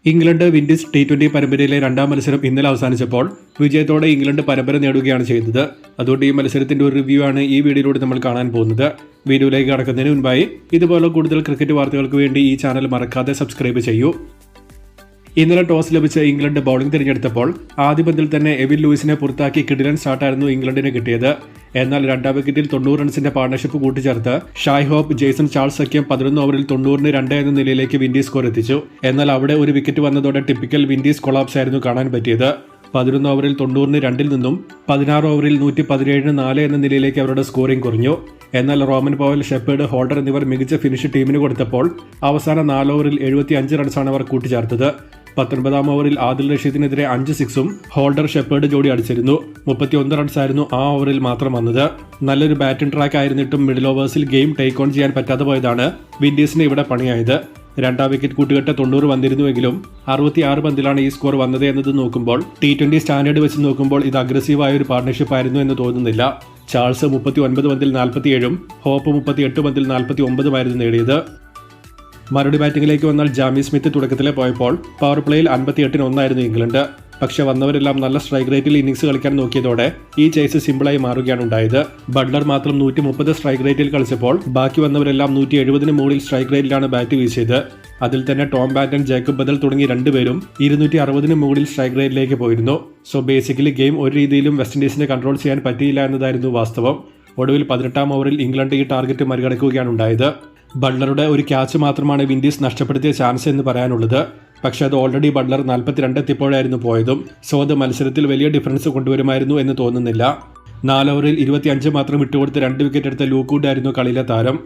England Windies T20 പരമ്പരയിലെ രണ്ടാം മത്സരം ഇന്നലെ അവസാനിച്ചപ്പോൾ വിജയത്തോടെ ഇംഗ്ലണ്ട് പരമ്പര നേടുകയാണ് ചെയ്തത്. അതുകൊണ്ട് ഈ മത്സരത്തിന്റെ ഒരു റിവ്യൂ ആണ് ഈ വീഡിയോയിലൂടെ നമ്മൾ കാണാൻ പോകുന്നത്. വീഡിയോയിലേക്ക് കടക്കുന്നതിന് മുൻപായി ഇതുപോലെ കൂടുതൽ ക്രിക്കറ്റ് വാർത്തകൾക്ക് വേണ്ടി ഈ ചാനൽ മറക്കാതെ സബ്സ്ക്രൈബ് ചെയ്യൂ. ഇന്നലെ ടോസ് ലഭിച്ച ഇംഗ്ലണ്ട് ബൗളിംഗ് തിരഞ്ഞെടുത്തപ്പോൾ ആദ്യ പന്തിൽ തന്നെ എവിൻ ലൂയിസിനെ പുറത്താക്കി കിടിലൻ സ്റ്റാർട്ടായിരുന്നു ഇംഗ്ലണ്ടിന് കിട്ടിയത്. എന്നാൽ രണ്ടാം വിക്കറ്റിൽ 90 റൺസിന്റെ പാർട്ണർഷിപ്പ് കൂട്ടിച്ചേർത്ത് ഷായ് ഹോപ്പ്, ജെയ്സൺ ചാൾസ് സഖ്യം 11 ഓവറിൽ 90-2 എന്ന നിലയിലേക്ക് വിൻഡീസ് സ്കോർ എത്തിച്ചു. എന്നാൽ അവിടെ ഒരു വിക്കറ്റ് വന്നതോടെ ടിപ്പിക്കൽ വിൻഡീസ് കൊളാപ്സ് ആയിരുന്നു കാണാൻ പറ്റിയത്. 11 ഓവറിൽ 90-2 നിന്നും 16 ഓവറിൽ 117-4 എന്ന നിലയിലേക്ക് അവരുടെ സ്കോറിംഗ് കുറഞ്ഞു. എന്നാൽ റോമൻ പവൽ, ഷെപ്പേർഡ്, ഹോൾഡർ എന്നിവർ മികച്ച ഫിനിഷ് ടീമിന് കൊടുത്തപ്പോൾ അവസാന 4 ഓവറിൽ 75 റൺസാണ് അവർ കൂട്ടിച്ചേർത്തത്. 19-ാം ഓവറിൽ ആദിൽ റഷീദിനെതിരെ 5 സിക്സും ഹോൾഡർ, ഷെപ്പേർഡ് ജോഡി അടിച്ചിരുന്നു. 31 റൺസായിരുന്നു ആ ഓവറിൽ മാത്രം വന്നത്. നല്ലൊരു ബാറ്റിംഗ് ട്രാക്ക് ആയിരുന്നിട്ടും മിഡിൽ ഓവേഴ്സിൽ ഗെയിം ടേക്ക് ഓൺ ചെയ്യാൻ പറ്റാതെ പോയതാണ് വിൻഡീസിന് ഇവിടെ പണിയായത്. രണ്ടാം വിക്കറ്റ് കൂട്ടുകെട്ട് 90 വന്നിരുന്നുവെങ്കിലും 66 പന്തിലാണ് ഈ സ്കോർ വന്നത് എന്നത് നോക്കുമ്പോൾ T20 സ്റ്റാൻഡേർഡ് വെച്ച് നോക്കുമ്പോൾ ഇത് അഗ്രസീവായ ഒരു പാർട്ണർഷിപ്പ് ആയിരുന്നു എന്ന് തോന്നുന്നില്ല. ചാൾസ് 39 പന്തിൽ 47ഉം ഹോപ്പ് 38 പന്തിൽ 49ഉമായിരുന്നു നേടിയത്. മറുപടി ബാറ്റിംഗിലേക്ക് വന്നാൽ ജാമി സ്മിത്ത് തുടക്കത്തിലെ പോയപ്പോൾ പവർ പ്ലേയിൽ 58-1 ഇംഗ്ലണ്ട്. പക്ഷെ വന്നവരെല്ലാം നല്ല സ്ട്രൈക്ക് റേറ്റിൽ ഇന്നിംഗ്സ് കളിക്കാൻ നോക്കിയതോടെ ഈ ചേസ് സിമ്പിളായി മാറുകയാണ് ഉണ്ടായത്. ബട്ട്ലർ മാത്രം 130 സ്ട്രൈക്ക് റേറ്റിൽ കളിച്ചപ്പോൾ ബാക്കി വന്നവരെല്ലാം 170 മുകളിൽ സ്ട്രൈക്ക് റേറ്റിലാണ് ബാറ്റ് വീശിയത്. അതിൽ തന്നെ ടോം ബാറ്റൺ, ജേക്കബ് ബദൽ തുടങ്ങി രണ്ടുപേരും 260 മുകളിൽ സ്ട്രൈക്ക് റേറ്റിലേക്ക് പോയിരുന്നു. സോ ബേസിക്കലി ഗെയിം ഒരു രീതിയിലും വെസ്റ്റ് ഇൻഡീസിനെ കൺട്രോൾ ചെയ്യാൻ പറ്റിയില്ല എന്നതായിരുന്നു വാസ്തവം. ഒടുവിൽ 18-ാം ഓവറിൽ ഇംഗ്ലണ്ട് ഈ ടാർഗറ്റ് മറികടക്കുകയാണ് ഉണ്ടായത്. ബട്ട്ലറുടെ ഒരു ക്യാച്ച് മാത്രമാണ് വിൻഡീസ് നഷ്ടപ്പെടുത്തിയ ചാൻസ് എന്ന് പറയാനുള്ളത്. പക്ഷെ അത് ഓൾറെഡി ബട്ട്ലർ 42 എത്തിയപ്പോഴായിരുന്നു പോയതും. സോ അത് മത്സരത്തിൽ വലിയ ഡിഫറൻസ് കൊണ്ടുവരുമായിരുന്നു എന്ന് തോന്നുന്നില്ല. 4 ഓവറിൽ 25 മാത്രം വിട്ടുകൊടുത്ത് 2 വിക്കറ്റ് എടുത്ത ലൂക്ക് വുഡ് ആയിരുന്നു കളിയിലെ താരം.